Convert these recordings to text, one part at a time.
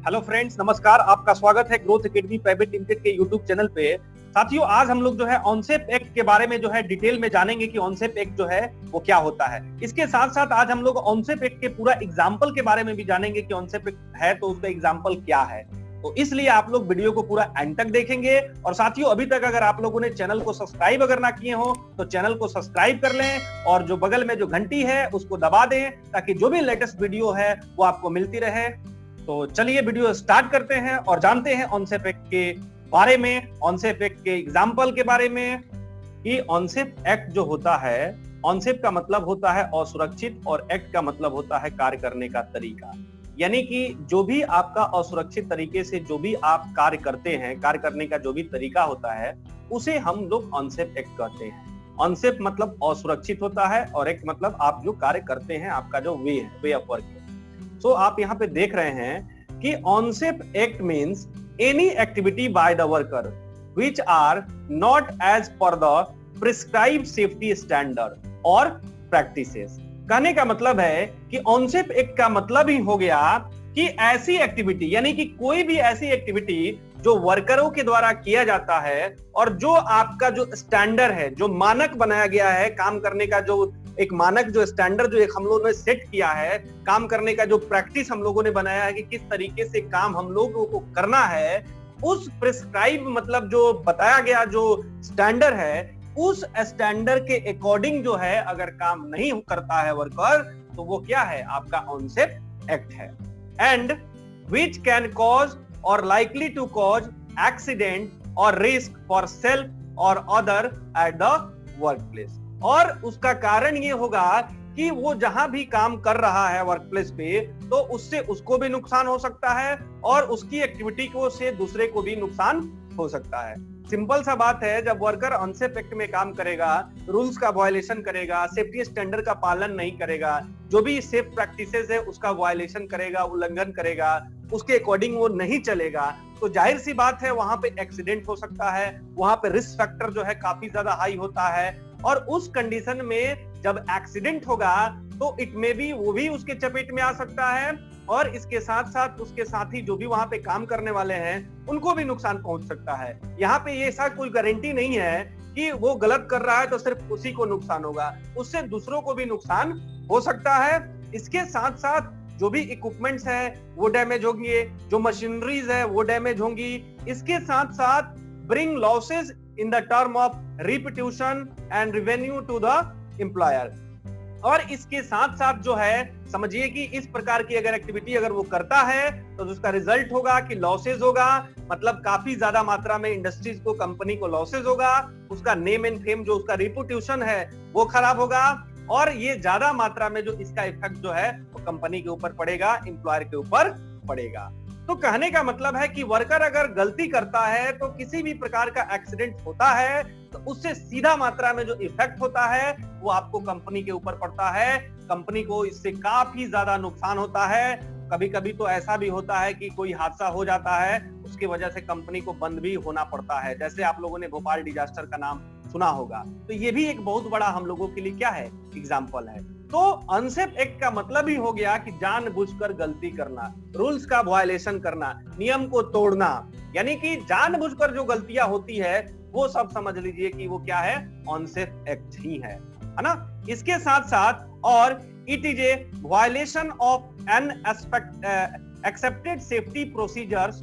Hello friends, नमस्कार। आपका स्वागत है ग्रोथ एकेडमी प्राइवेट लिमिटेड के यूट्यूब चैनल पे। साथियों, आज हम लोग जो है ऑनसेप एक्ट के बारे में जो है डिटेल में जानेंगे कि ऑनसेप एक्ट जो है वो क्या होता है। इसके साथ साथ आज हम लोग ऑनसेप एक्ट के पूरा एग्जाम्पल के बारे में भी जानेंगे कि ऑनसेप एक्ट है तो उसका एग्जाम्पल क्या है। तो इसलिए आप लोग वीडियो को पूरा एंड तक देखेंगे। और साथियों, अभी तक अगर आप लोगों ने चैनल को सब्सक्राइब अगर ना किए हो तो चैनल को सब्सक्राइब कर लें और जो बगल में जो घंटी है उसको दबा दें ताकि जो भी लेटेस्ट वीडियो है वो आपको मिलती रहे। तो चलिए वीडियो स्टार्ट करते हैं और जानते हैं ऑनसेप एक्ट के बारे में, ऑनसेप एक्ट के एग्जाम्पल के बारे में। कि ऑनसेप एक्ट जो होता है, ऑनसेप का मतलब होता है असुरक्षित और एक्ट का मतलब होता है कार्य करने का तरीका। यानी कि जो भी आपका असुरक्षित तरीके से जो भी आप कार्य करते हैं, कार्य करने का जो भी तरीका होता है उसे हम लोग ऑनसेप एक्ट कहते हैं। ऑनसेप मतलब असुरक्षित होता है और एक्ट मतलब आप जो कार्य करते हैं, आपका जो वे है, वे ऑफ वर्क है। तो आप यहाँ पे देख रहे हैं कि unsafe act means any activity by the worker which are not as per the prescribed safety standard और प्रैक्टिसेस। कहने का मतलब है कि ऑनसेप एक्ट का मतलब ही हो गया कि ऐसी एक्टिविटी, यानी कि कोई भी ऐसी एक्टिविटी जो वर्करों के द्वारा किया जाता है और जो आपका जो स्टैंडर्ड है, जो मानक बनाया गया है काम करने का, जो एक मानक जो स्टैंडर्ड जो एक हम लोगों ने सेट किया है काम करने का, जो प्रैक्टिस हम लोगों ने बनाया है कि किस तरीके से काम हम लोगों को करना है, उस प्रिस्क्राइब मतलब जो बताया गया जो स्टैंडर्ड है, उस स्टैंडर्ड के अकॉर्डिंग जो है अगर काम नहीं करता है वर्कर तो वो क्या है, आपका ऑनसेप एक्ट है। एंड व्हिच कैन कॉज और लाइकली टू कॉज एक्सीडेंट और रिस्क फॉर सेल्फ और other at the work place. और उसका कारण ये होगा कि वो जहां भी काम कर रहा है वर्क प्लेस पे तो उससे उसको भी नुकसान हो सकता है और उसकी एक्टिविटी को से दूसरे को भी नुकसान हो सकता है। सिंपल सा बात है, जब वर्कर अनसेफ एक्ट में काम करेगा, रूल्स का वायलेशन करेगा, सेफ्टी स्टैंडर्ड का पालन नहीं करेगा, जो भी सेफ प्रैक्टिसेस है उसका वायलेशन करेगा, उल्लंघन करेगा, उसके अकॉर्डिंग वो नहीं चलेगा, तो जाहिर सी बात है वहां पे एक्सीडेंट हो सकता है, वहां पे रिस्क फैक्टर जो है काफी ज्यादा हाई होता है। और उस कंडीशन में जब एक्सीडेंट होगा तो इट में भी वो भी उसके चपेट में आ सकता है और इसके साथ साथ उसके साथी जो भी वहां पे काम करने वाले हैं उनको भी नुकसान पहुंच सकता है। यहाँ पे ये ऐसा कोई गारंटी नहीं है कि वो गलत कर रहा है तो सिर्फ उसी को नुकसान होगा, उससे दूसरों को भी नुकसान हो सकता है। इसके साथ साथ जो भी इक्विपमेंट्स है वो डैमेज होंगे, जो मशीनरीज है वो डैमेज होंगी। इसके साथ साथ bring losses in the term of reputation and revenue to the employer। और इसके साथ साथ जो है समझिए कि इस प्रकार की अगर एक्टिविटी अगर वो करता है तो उसका रिजल्ट होगा कि लॉसेज होगा, मतलब काफी ज्यादा मात्रा में इंडस्ट्रीज को, कंपनी को लॉसेज होगा, उसका नेम एंड फेम जो उसका रिपुटेशन है वो खराब होगा और ये ज्यादा मात्रा में जो इसका इफेक्ट जो है वो कंपनी के ऊपर पड़ेगा, एम्प्लॉयर के ऊपर पड़ेगा। तो कहने का मतलब है कि वर्कर अगर गलती करता है तो किसी भी प्रकार का एक्सीडेंट होता है तो उससे सीधा मात्रा में जो इफेक्ट होता है वो आपको कंपनी के ऊपर पड़ता है, कंपनी को इससे काफी ज्यादा नुकसान होता है। कभी कभी तो ऐसा भी होता है कि कोई हादसा हो जाता है, उसकी वजह से कंपनी को बंद भी होना पड़ता है, जैसे आप लोगों ने भोपाल डिजास्टर का नाम सुना होगा। तो ये भी एक बहुत बड़ा हम लोगों के लिए क्या है, एग्जाम्पल है। तो अनसेफ एक्ट का मतलब ही हो गया कि जानबूझकर गलती करना, रूल्स का वायलेशन करना, नियम को तोड़ना, यानी कि जानबूझकर जो गलतियां होती है वो सब समझ लीजिए कि वो क्या है, अनसेफ एक्ट ही है ना। इसके साथ साथ और it is a violation of an accepted safety procedures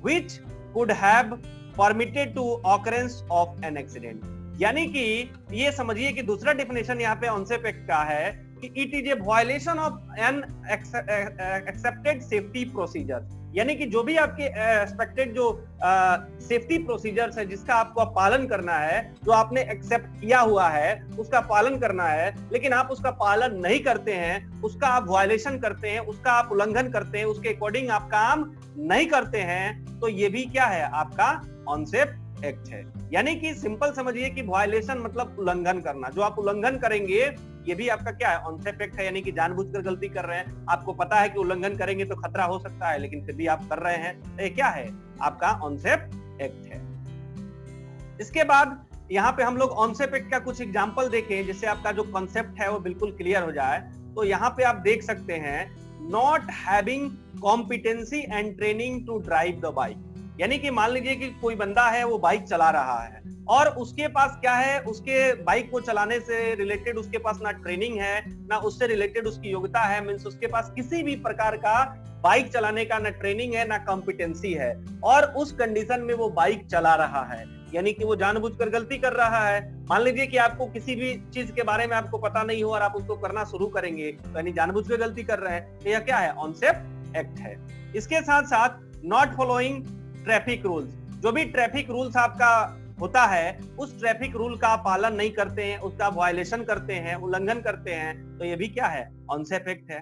which could have permitted to occurrence of an accident. यानी कि ये समझिए कि दूसरा डेफिनेशन यहाँ पे अनसेफ एक्ट का है कि it is a violation of an accepted safety procedure, यानी कि जो भी आपके एक्सपेक्टेड जो सेफ्टी प्रोसीजर्स है जिसका आपको पालन करना है, जो आपने एक्सेप्ट किया हुआ है उसका पालन करना है, लेकिन आप उसका पालन नहीं करते हैं, उसका आप वायलेशन करते हैं, उसका आप उल्लंघन करते हैं, उसके अकॉर्डिंग आप काम नहीं करते हैं, तो ये भी क्या है, आपका अनसेफ एक्ट है। यानी कि सिंपल समझिए कि वायलेशन मतलब उल्लंघन करना, जो आप उल्लंघन करेंगे ये भी आपका क्या है, अनसेफ एक्ट है। यानी कि जानबूझकर गलती कर रहे हैं, आपको पता है कि उल्लंघन करेंगे तो खतरा हो सकता है लेकिन फिर भी आप कर रहे हैं, तो ये क्या है, आपका अनसेफ एक्ट है। इसके बाद यहाँ पे हम लोग ऑनसेप एक्ट का कुछ एग्जांपल देखें जिससे आपका जो कॉन्सेप्ट है वो बिल्कुल क्लियर हो जाए। तो यहाँ पे आप देख सकते हैं not having competency and training to drive the bike. यानी कि मान लीजिए कि कोई बंदा है, वो बाइक चला रहा है और उसके पास क्या है, उसके बाइक को चलाने से रिलेटेड उसके पास ना ट्रेनिंग है, ना उससे रिलेटेड उसकी योग्यता है, मींस उसके पास किसी भी प्रकार का बाइक चलाने का ना ट्रेनिंग है, ना कॉम्पिटेंसी है, और उस कंडीशन में वो बाइक चला रहा है, यानी कि वो जानबूझकर गलती कर रहा है। मान लीजिए कि आपको किसी भी चीज के बारे में आपको पता नहीं हो और आप उसको करना शुरू करेंगे, तो यानी जानबूझकर गलती कर रहे हैं, तो यह क्या है, ऑनसेफ एक्ट है। इसके साथ साथ नॉट फॉलोइंग ट्रैफिक रूल्स, जो भी ट्रैफिक रूल्स आपका होता है, उस ट्रैफिक रूल का पालन नहीं करते हैं, उसका वायलेशन करते हैं, उल्लंघन करते हैं, तो ये भी क्या है, ऑनसेफ एक्ट है।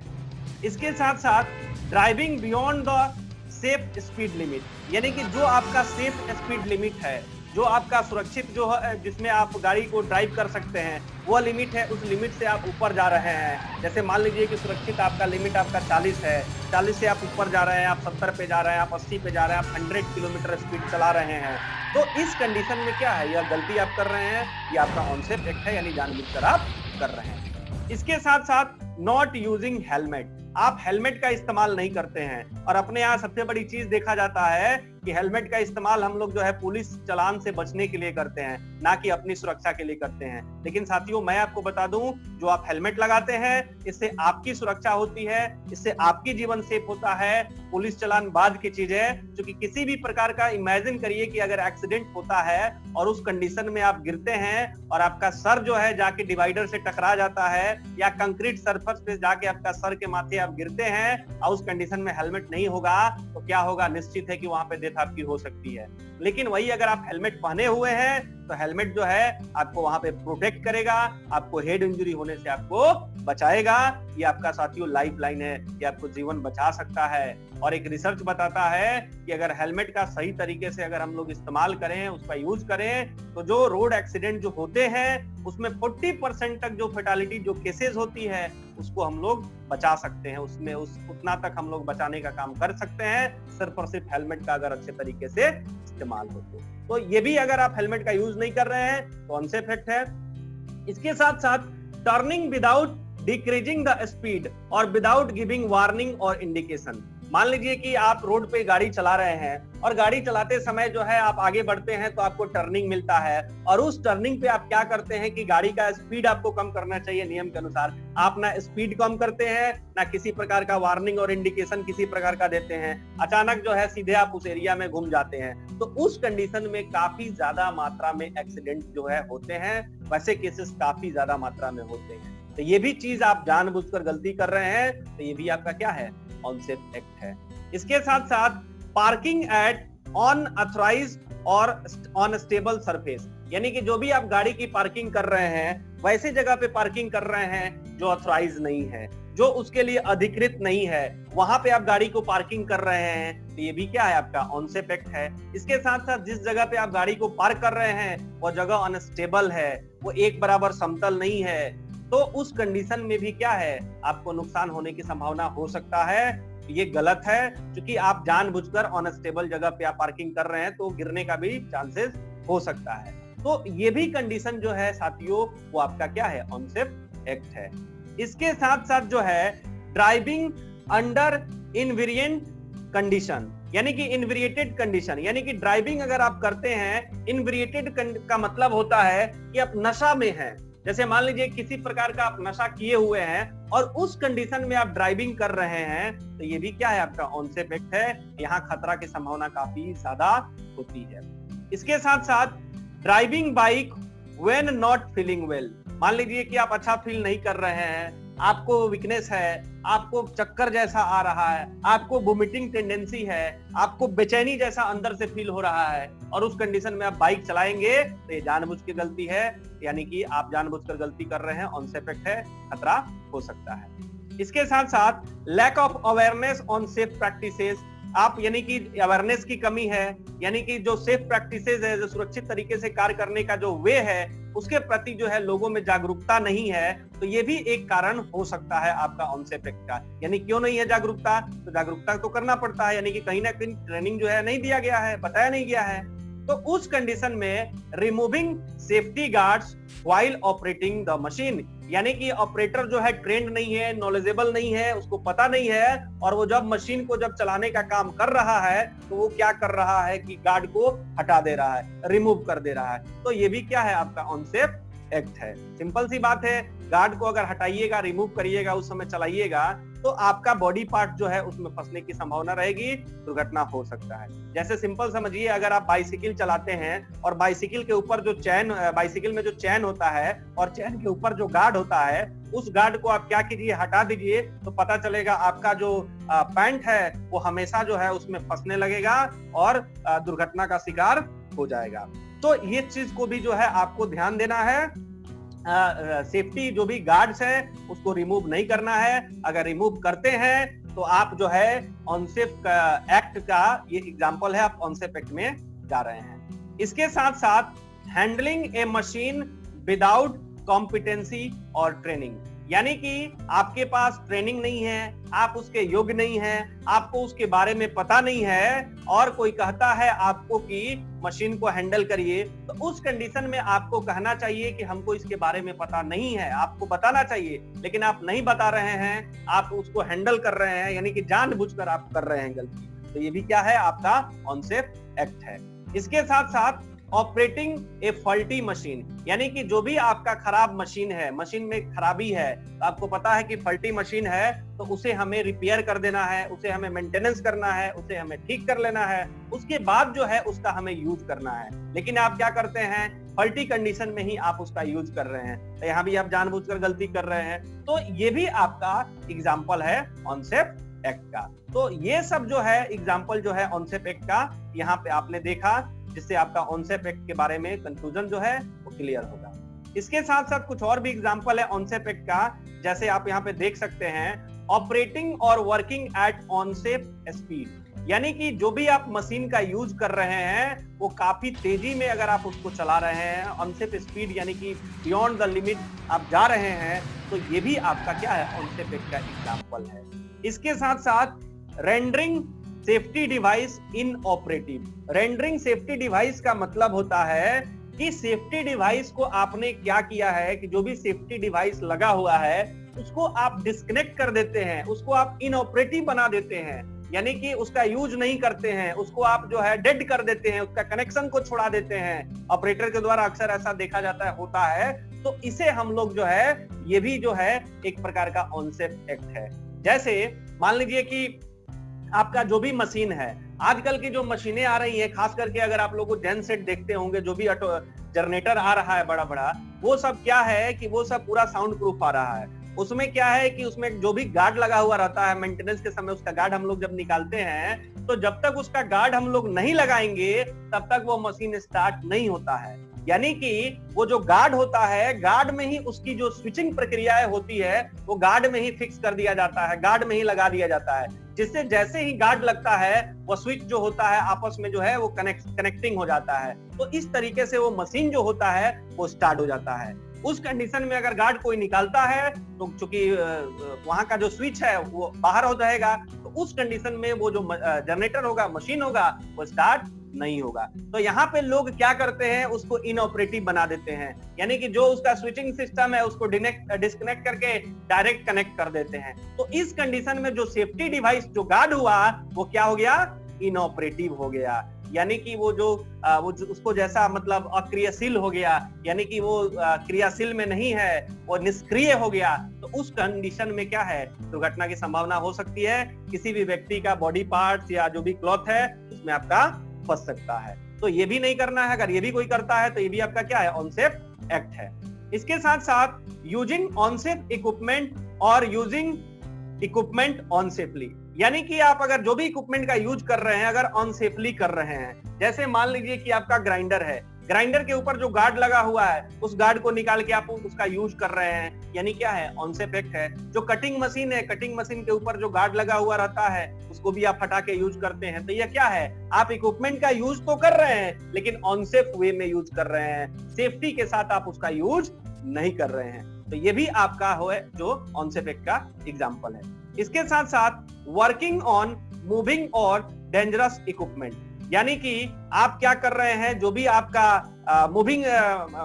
इसके साथ साथ driving beyond the safe speed limit, यानी कि जो आपका सेफ स्पीड लिमिट है, जो आपका सुरक्षित जो है, जिसमें आप गाड़ी को ड्राइव कर सकते हैं, वो लिमिट है, उस लिमिट से आप ऊपर जा रहे हैं। जैसे मान लीजिए कि सुरक्षित आपका लिमिट आपका 40 है, 40 से आप ऊपर जा रहे हैं, आप 70 पे जा रहे हैं, आप 80 पे जा रहे हैं, आप 100 किलोमीटर स्पीड चला रहे हैं, तो इस कंडीशन में क्या है, यह गलती आप कर रहे हैं, ये आपका ऑनसेफ एक्ट है, यानी जानबूझकर आप कर रहे हैं। इसके साथ साथ नॉट यूजिंग हेलमेट, आप हेलमेट का इस्तेमाल नहीं करते हैं, और अपने यहाँ सबसे बड़ी चीज देखा जाता है कि हेलमेट का इस्तेमाल हम लोग जो है पुलिस चालान से बचने के लिए करते हैं, ना कि अपनी सुरक्षा के लिए करते हैं। लेकिन साथियों, मैं आपको बता दूं, जो आप हेलमेट लगाते हैं, इससे आपकी सुरक्षा होती है, इससे आपकी जीवन सेफ होता है। पुलिस चालान बाद की चीज है, क्योंकि किसी भी प्रकार का इमेजिन करिए कि अगर एक्सीडेंट होता है और उस कंडीशन में आप गिरते हैं और आपका सर जो है जाके डिवाइडर से टकरा जाता है, या कंक्रीट सरफेस पे जाके आपका सर के माथे आप गिरते हैं और उस कंडीशन में हेलमेट नहीं होगा, तो क्या होगा, निश्चित है कि वहां पे डेथ आपकी हो सकती है। लेकिन वही अगर आप हेलमेट पहने हुए हैं, तो हेलमेट जो है आपको वहां पे प्रोटेक्ट करेगा, आपको हेड इंजरी होने से आपको बचाएगा। ये आपका साथियों लाइफ लाइन है, ये आपको जीवन बचा सकता है। और एक रिसर्च बताता है कि अगर हेलमेट का सही तरीके से अगर हम लोग इस्तेमाल करें, उसका यूज करें, तो जो रोड एक्सीडेंट जो होते हैं उसमें 40% तक जो फेटालिटी जो केसेस होती है, उसको हम लोग बचा सकते हैं, उसमें उतना तक हम लोग बचाने का काम कर सकते हैं, सिर्फ और सिर्फ हेलमेट का अगर अच्छे तरीके से इस्तेमाल हो तो ये भी अगर आप हेलमेट का यूज नहीं कर रहे हैं तो ऑनसेफ एक्ट है। इसके साथ साथ turning without decreasing the speed और विदाउट गिविंग वार्निंग और इंडिकेशन। मान लीजिए कि आप रोड पे गाड़ी चला रहे हैं और गाड़ी चलाते समय जो है आप आगे बढ़ते हैं तो आपको टर्निंग मिलता है, और उस टर्निंग पे आप क्या करते हैं कि गाड़ी का स्पीड आपको कम करना चाहिए नियम के अनुसार, आप ना स्पीड कम करते हैं, ना किसी प्रकार का वार्निंग और इंडिकेशन किसी प्रकार का देते हैं, अचानक जो है सीधे आप उस एरिया में घूम जाते हैं, तो उस कंडीशन में काफी ज्यादा मात्रा में एक्सीडेंट जो है होते हैं, वैसे केसेस काफी ज्यादा मात्रा में होते हैं। तो ये भी चीज आप जानबूझकर गलती कर रहे हैं, तो ये भी आपका क्या है, ऑनसेफ एक्ट है। इसके साथ साथ पार्किंग एट अनऑथराइज्ड और ऑन स्टेबल सरफेस, यानी कि जो भी आप गाड़ी की पार्किंग कर रहे हैं वैसे जगह पे पार्किंग कर रहे हैं जो ऑथराइज नहीं है, जो उसके लिए अधिकृत नहीं है, वहां पे आप गाड़ी को पार्किंग कर रहे हैं, तो ये भी क्या है, आपका ऑनसेफ एक्ट है। इसके साथ साथ जिस जगह पे आप गाड़ी को पार्क कर रहे हैं वो जगह अनस्टेबल है, वो एक बराबर समतल नहीं है, तो उस कंडीशन में भी क्या है, आपको नुकसान होने की संभावना हो सकता है। ये गलत है, क्योंकि आप जानबूझकर अनस्टेबल जगह पे आप पार्किंग कर रहे हैं तो गिरने का भी चांसेस हो सकता है। तो ये भी कंडीशन जो है साथियों, वो आपका क्या है, ऑनसेफ एक्ट है। इसके साथ साथ जो है ड्राइविंग अंडर इनवेरिएंट कंडीशन, यानी कि इनवेरिएटेड कंडीशन, यानी कि ड्राइविंग अगर आप करते हैं, इनवेरिएटेड का मतलब होता है कि आप नशा में हैं। जैसे मान लीजिए किसी प्रकार का आप नशा किए हुए हैं और उस कंडीशन में आप ड्राइविंग कर रहे हैं, तो ये भी क्या है, आपका ऑनसेफ एक्ट है। यहाँ खतरा की संभावना काफी ज्यादा होती है। इसके साथ साथ driving bike when not feeling well, मान लीजिए कि आप अच्छा फील नहीं कर रहे हैं, आपको वीकनेस है, आपको चक्कर जैसा आ रहा है, आपको वोमिटिंग टेंडेंसी है, आपको बेचैनी जैसा अंदर से फील हो रहा है, और उस कंडीशन में आप बाइक चलाएंगे, तो ये जानबूझ के गलती है, यानी कि आप जानबूझकर गलती कर रहे हैं, ऑनसेफ एक्ट है, खतरा हो सकता है। इसके साथ साथ lack of awareness on safe practices, आप यानी कि अवेयरनेस की कमी है, यानी कि जो सेफ प्रैक्टिसेस है, जो सुरक्षित तरीके से कार्य करने का जो वे है, उसके प्रति जो है लोगों में जागरूकता नहीं है, तो ये भी एक कारण हो सकता है आपका ऑनसेफ एक्ट का। यानी क्यों नहीं है जागरूकता, तो जागरूकता तो करना पड़ता है, यानी कि कहीं ना कहीं ट्रेनिंग जो है नहीं दिया गया है, बताया नहीं गया है, तो उस कंडीशन में removing safety guards while operating the machine, यानी कि ऑपरेटर जो है ट्रेंड नहीं है, नॉलेजेबल नहीं है, उसको पता नहीं है, और वो जब मशीन को जब चलाने का काम कर रहा है तो वो क्या कर रहा है कि गार्ड को हटा दे रहा है, रिमूव कर दे रहा है। तो ये भी क्या है, आपका अनसेफ एक्ट है। सिंपल सी बात है, गार्ड को अगर हटाइएगा, रिमूव करिएगा, उस समय चलाइएगा तो आपका बॉडी पार्ट जो है उसमें फंसने की संभावना रहेगी, दुर्घटना हो सकता है। जैसे सिंपल समझिए, अगर आप बाइसिकल चलाते हैं और बाइसिकल के ऊपर जो चैन, बाइसिकल में जो चैन होता है और चैन के ऊपर जो गार्ड होता है, उस गार्ड को आप क्या कीजिए, हटा दीजिए, तो पता चलेगा आपका जो पैंट है वो हमेशा जो है उसमें फंसने लगेगा और दुर्घटना का शिकार हो जाएगा। तो ये चीज को भी जो है आपको ध्यान देना है। सेफ्टी जो भी गार्ड्स है उसको रिमूव नहीं करना है। अगर रिमूव करते हैं तो आप जो है अनसेफ एक्ट का ये एग्जांपल है, आप अनसेफ एक्ट में जा रहे हैं। इसके साथ साथ हैंडलिंग ए मशीन विदाउट कॉम्पिटेंसी और ट्रेनिंग, यानी कि आपके पास ट्रेनिंग नहीं है, आप उसके योग्य नहीं हैं, आपको उसके बारे में पता नहीं है, और कोई कहता है आपको कि मशीन को हैंडल करिए, तो उस कंडीशन में आपको कहना चाहिए कि हमको इसके बारे में पता नहीं है। आपको बताना चाहिए, लेकिन आप नहीं बता रहे हैं, आप उसको हैंडल कर रहे हैं, यानी कि जानबूझकर आप कर रहे हैं गलती। तो ये भी क्या है, आपका अनसेफ एक्ट है। इसके साथ साथ ऑपरेटिंग ए फॉल्टी मशीन, यानी कि जो भी आपका खराब मशीन है, मशीन में खराबी है, तो आपको पता है कि फॉल्टी मशीन है तो उसे हमें रिपेयर कर देना है, उसे हमें मेंटेनेंस करना है, उसे हमें ठीक कर लेना है, उसके बाद जो है उसका हमें यूज करना है। लेकिन आप क्या करते हैं, फॉल्टी कंडीशन में ही आप उसका यूज कर रहे हैं, तो यहाँ भी आप जानबूझकर गलती कर रहे हैं। तो ये भी आपका एग्जाम्पल है अनसेफ एक्ट का। तो ये सब जो है एग्जाम्पल जो है अनसेफ एक्ट का, यहाँ पे आपने देखा, जिससे आपका अनसेफ एक्ट के बारे में कंफ्यूजन जो है वो क्लियर होगा। इसके साथ साथ कुछ और भी एग्जांपल है अनसेफ एक्ट का, जैसे आप यहाँ पे देख सकते हैं, ऑपरेटिंग और वर्किंग एट अनसेफ स्पीड, यानी कि जो भी आप मशीन का यूज कर रहे हैं वो काफी तेजी में अगर आप उसको चला रहे हैं, अनसेफ स्पीड यानी कि बियॉन्ड द लिमिट आप जा रहे हैं, तो ये भी आपका क्या है, अनसेफ एक्ट का एग्जांपल है। इसके साथ साथ रेंडरिंग सेफ्टी डिवाइस इन ऑपरेटिव। रेंडरिंग सेफ्टी डिवाइस का मतलब होता है कि सेफ्टी डिवाइस को आपने क्या किया है कि जो भी सेफ्टी डिवाइस लगा हुआ है उसको आप डिस्कनेक्ट कर देते हैं, उसको आप इनऑपरेटिव बना देते हैं, यानी कि उसका यूज नहीं करते हैं, उसको आप जो है डेड कर देते हैं, उसका कनेक्शन को छुड़ा देते हैं। ऑपरेटर के द्वारा अक्सर ऐसा देखा जाता है, होता है। तो इसे हम लोग जो है, ये भी जो है एक प्रकार का अनसेफ एक्ट है। जैसे मान लीजिए कि आपका जो भी मशीन है, आजकल की जो मशीनें आ रही हैं, खास करके अगर आप लोग जेन सेट देखते होंगे, जो भी जनरेटर आ रहा है बड़ा बड़ा, वो सब क्या है कि वो सब पूरा साउंड प्रूफ आ रहा है। उसमें क्या है कि उसमें जो भी गार्ड लगा हुआ रहता है, मेंटेनेंस के समय उसका गार्ड हम लोग जब निकालते हैं, तो जब तक उसका गार्ड हम लोग नहीं लगाएंगे तब तक वो मशीन स्टार्ट नहीं होता है। यानी कि वो जो गार्ड होता है, गार्ड में ही उसकी जो स्विचिंग प्रक्रियाएं होती है वो गार्ड में ही फिक्स कर दिया जाता है, गार्ड में ही लगा दिया जाता है, जिससे जैसे ही गार्ड लगता है वो स्विच जो होता है आपस में जो है वो कनेक्टिंग हो जाता है। तो इस तरीके से वो मशीन जो होता है वो स्टार्ट हो जाता है। उस कंडीशन में अगर गार्ड कोई निकालता है तो चूंकि वहां का जो स्विच है वो बाहर हो जाएगा, तो उस कंडीशन में वो जो जनरेटर होगा, मशीन होगा, वो स्टार्ट नहीं होगा। तो यहाँ पे लोग क्या करते हैं, उसको इनऑपरेटिव बना देते हैं, यानी कि जो उसका स्विचिंग सिस्टम है उसको डिस्कनेक्ट करके डायरेक्ट कनेक्ट कर देते हैं। तो इस कंडीशन में जो सेफ्टी डिवाइस जो गार्ड हुआ वो क्या हो गया, इनऑपरेटिव हो गया, यानी कि वो जो उसको जैसा मतलब अक्रियाशील हो गया, यानी कि वो क्रियाशील में नहीं है, वो निष्क्रिय हो गया। तो उस कंडीशन में क्या है, दुर्घटना की संभावना हो सकती है, किसी भी व्यक्ति का बॉडी पार्ट्स या जो भी क्लॉथ है उसमें आपका फंस सकता है। तो ये भी नहीं करना है। अगर ये भी कोई करता है तो ये भी आपका क्या है, अनसेफ एक्ट है। इसके साथ साथ यूजिंग अनसेफ इक्विपमेंट और यूजिंग इक्विपमेंट अनसेफली, यानी कि आप अगर जो भी इक्विपमेंट का यूज कर रहे हैं अगर अनसेफली कर रहे हैं, जैसे मान लीजिए कि आपका ग्राइंडर है, ग्राइंडर के ऊपर जो गार्ड लगा हुआ है उस गार्ड को निकाल के आप उसका यूज कर रहे हैं, यानी क्या है, अनसेफ एक्ट है। जो कटिंग मशीन है, कटिंग मशीन के ऊपर जो गार्ड लगा हुआ रहता है उसको भी आप हटा के यूज करते हैं, तो यह क्या है, आप इक्विपमेंट का यूज तो कर रहे हैं लेकिन अनसेफ वे में यूज कर रहे हैं, सेफ्टी के साथ आप उसका यूज नहीं कर रहे हैं। तो ये भी आपका है जो अनसेफ एक्ट का एग्जाम्पल है। इसके साथ साथ वर्किंग ऑन मूविंग और डेंजरस इक्विपमेंट, यानी कि आप क्या कर रहे हैं, जो भी आपका मूविंग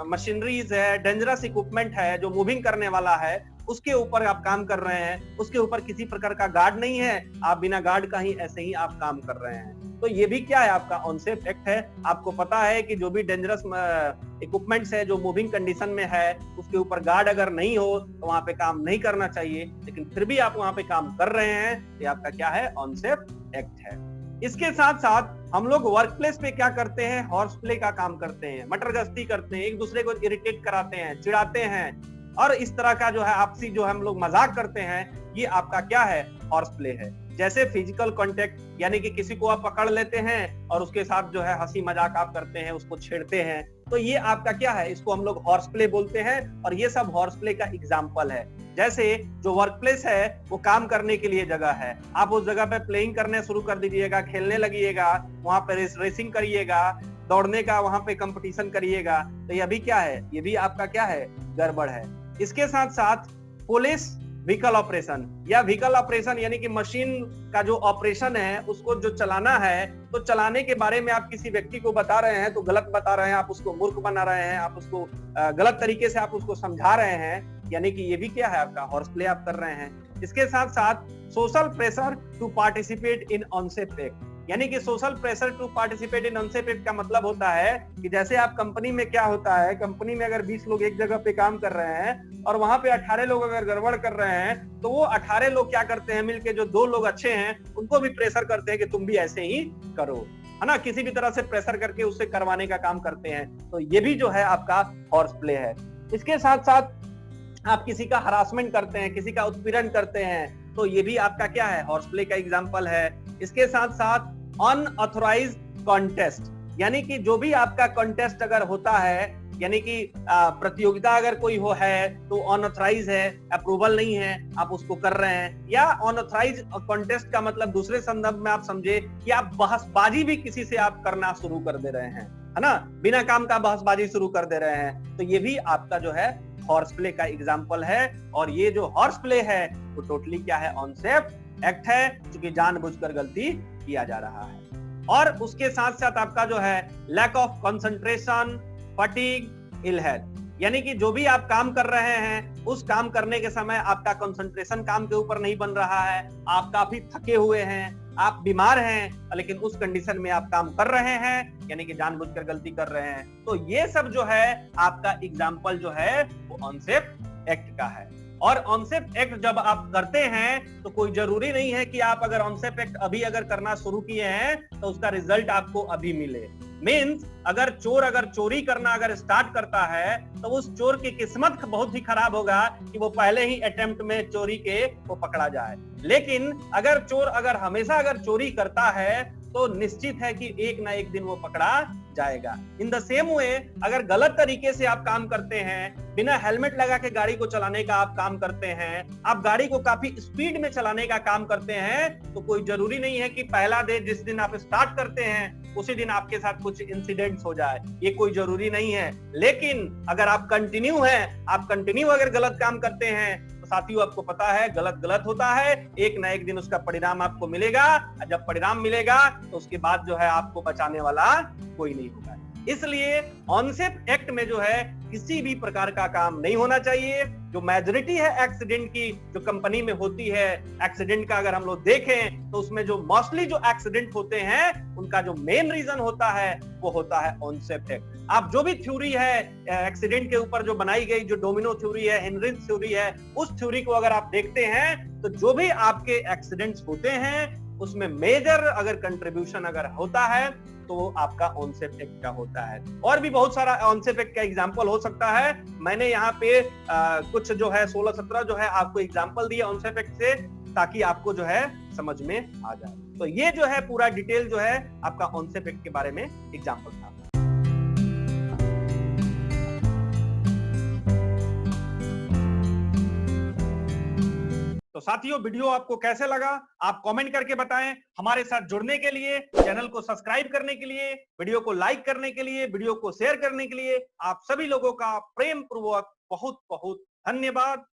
मशीनरीज है, डेंजरस इक्विपमेंट है जो मूविंग करने वाला है, उसके ऊपर आप काम कर रहे हैं, उसके ऊपर किसी प्रकार का गार्ड नहीं है, आप बिना गार्ड का ही ऐसे ही आप काम कर रहे हैं। तो ये भी क्या है, आपका अनसेफ एक्ट है। आपको पता है कि जो भी डेंजरस इक्विपमेंट्स है जो मूविंग कंडीशन में है, उसके ऊपर गार्ड अगर नहीं हो तो वहां पे काम नहीं करना चाहिए, लेकिन फिर भी आप वहां पे काम कर रहे हैं, ये आपका क्या है, अनसेफ एक्ट है। इसके साथ साथ हम लोग वर्क प्लेस पे क्या करते हैं, हॉर्स प्ले का काम करते हैं, मटरगश्ती करते हैं, एक दूसरे को इरिटेट कराते हैं, चिढ़ाते हैं, और इस तरह का जो है आपसी जो हम लोग मजाक करते हैं, ये आपका क्या है, हॉर्स प्ले है। जैसे फिजिकल कांटेक्ट, यानी कि किसी को आप पकड़ लेते हैं और उसके साथ जो है हंसी मजाक आप करते हैं, उसको छेड़ते हैं, तो ये आपका क्या है, इसको हम लोग हॉर्स प्ले बोलते हैं, और ये सब हॉर्स प्ले का एग्जाम्पल है। जैसे जो वर्क प्लेस है वो काम करने के लिए जगह है, आप उस जगह पे प्लेइंग करने शुरू कर दीजिएगा, खेलने लगिएगा, वहां पे रेसिंग करिएगा, दौड़ने का वहां पे कंपटीशन करिएगा, तो ये भी क्या है, ये भी आपका क्या है, गड़बड़ है। इसके साथ साथ पुलिस व्हीकल ऑपरेशन, या व्हीकल ऑपरेशन यानी कि मशीन का जो ऑपरेशन है उसको जो चलाना है, तो चलाने के बारे में आप किसी व्यक्ति को बता रहे हैं तो गलत बता रहे हैं, आप उसको मूर्ख बना रहे हैं, आप उसको गलत तरीके से आप उसको समझा रहे हैं, यानी कि ये भी क्या है, आपका हॉर्स प्ले आप कर रहे हैं। इसके साथ साथ social pressure to participate in unsafe act, यानी कि social pressure to participate in unsafe act का मतलब होता है कि जैसे आप कंपनी में क्या होता है, कंपनी में अगर 20 लोग एक जगह पे काम कर रहे हैं और वहां पे 18 लोग अगर गड़बड़ कर रहे हैं, तो वो 18 लोग क्या करते हैं, मिलके जो 2 लोग अच्छे हैं उनको भी प्रेशर करते हैं कि तुम भी ऐसे ही करो, है ना, किसी भी तरह से प्रेशर करके उससे करवाने का काम करते हैं। तो ये भी जो है आपका हॉर्स प्ले है। इसके साथ साथ आप किसी का हरासमेंट करते हैं, किसी का उत्पीड़न करते हैं, तो ये भी आपका क्या है, हॉर्स प्ले का एग्जाम्पल है। इसके साथ साथ अनऑथराइज्ड कॉन्टेस्ट, यानी कि जो भी आपका कॉन्टेस्ट अगर होता है, यानी कि प्रतियोगिता अगर कोई हो है तो अनऑथराइज है, अप्रूवल नहीं है, आप उसको कर रहे हैं, या अनऑथराइज कॉन्टेस्ट का मतलब दूसरे संदर्भ में आप समझे कि आप बहसबाजी भी किसी से आप करना शुरू कर दे रहे हैं, है ना, बिना काम का बहसबाजी शुरू कर दे रहे हैं, तो ये भी आपका जो है हॉर्स प्ले का एग्जाम्पल है। और ये जो हॉर्स प्ले है वो टोटली क्या है, अनसेफ एक्ट है, क्योंकि जानबूझकर गलती किया जा रहा है। और उसके साथ साथ आपका जो है lack of concentration, fatigue, ill health, यानी कि जो भी आप काम कर रहे हैं उस काम करने के समय आपका कंसंट्रेशन काम के ऊपर नहीं बन रहा है, आप काफी थके हुए हैं, आप बीमार हैं, लेकिन उस कंडीशन में आप काम कर रहे हैं, यानी कि जानबूझकर गलती कर रहे हैं, तो ये सब जो है आपका एग्जाम्पल जो है वो अनसेफ एक्ट का है। और अनसेफ एक्ट जब आप करते हैं तो कोई जरूरी नहीं है कि आप अगर अनसेफ एक्ट अभी अगर करना शुरू किए हैं तो उसका रिजल्ट आपको अभी मिले। मीन्स अगर चोर अगर चोरी करना अगर स्टार्ट करता है तो उस चोर की किस्मत बहुत ही खराब होगा कि वो पहले ही अटेम्प्ट में चोरी के वो पकड़ा जाए। लेकिन अगर चोर अगर हमेशा अगर चोरी करता है तो निश्चित है कि एक ना एक दिन वो पकड़ा जाएगा। इन द सेम वे अगर गलत तरीके से आप काम करते हैं, बिना हेलमेट लगा के गाड़ी को चलाने का आप काम करते हैं, आप गाड़ी को काफी स्पीड में चलाने का काम करते हैं, तो कोई जरूरी नहीं है कि पहला दिन जिस दिन आप स्टार्ट करते हैं उसी दिन आपके साथ कुछ इंसिडेंट्स हो जाए, ये कोई जरूरी नहीं है। लेकिन अगर आप कंटिन्यू हैं, आप कंटिन्यू अगर गलत काम करते हैं तो साथियों आपको पता है गलत गलत होता है, एक ना एक दिन उसका परिणाम आपको मिलेगा। जब परिणाम मिलेगा तो उसके बाद जो है आपको बचाने वाला कोई नहीं होगा। इसलिए अनसेफ एक्ट में जो है किसी भी प्रकार का काम नहीं होना चाहिए। जो मेजॉरिटी है एक्सीडेंट की जो कंपनी में होती है, एक्सीडेंट का अगर हम लोग देखें तो उसमें जो मोस्टली जो एक्सीडेंट होते हैं उनका जो मेन रीजन होता है वो होता है अनसेफ एक्ट। आप जो भी थ्योरी है एक्सीडेंट के ऊपर जो बनाई गई, जो डोमिनो थ्योरी है, हेनरी थ्योरी है, उस थ्योरी को अगर आप देखते हैं तो जो भी आपके एक्सीडेंट्स होते हैं उसमें मेजर अगर कंट्रीब्यूशन अगर होता है तो आपका अनसेफ एक्ट का होता है। और भी बहुत सारा अनसेफ एक्ट का एग्जांपल हो सकता है। मैंने यहाँ पे कुछ जो है 16-17 जो है आपको एग्जांपल दिए अनसेफ एक्ट से, ताकि आपको जो है समझ में आ जाए। तो ये जो है पूरा डिटेल जो है आपका अनसेफ एक्ट के बारे में एग्जांपल था। तो साथियों वीडियो आपको कैसे लगा आप कमेंट करके बताएं। हमारे साथ जुड़ने के लिए, चैनल को सब्सक्राइब करने के लिए, वीडियो को लाइक करने के लिए, वीडियो को शेयर करने के लिए आप सभी लोगों का प्रेम पूर्वक बहुत बहुत धन्यवाद।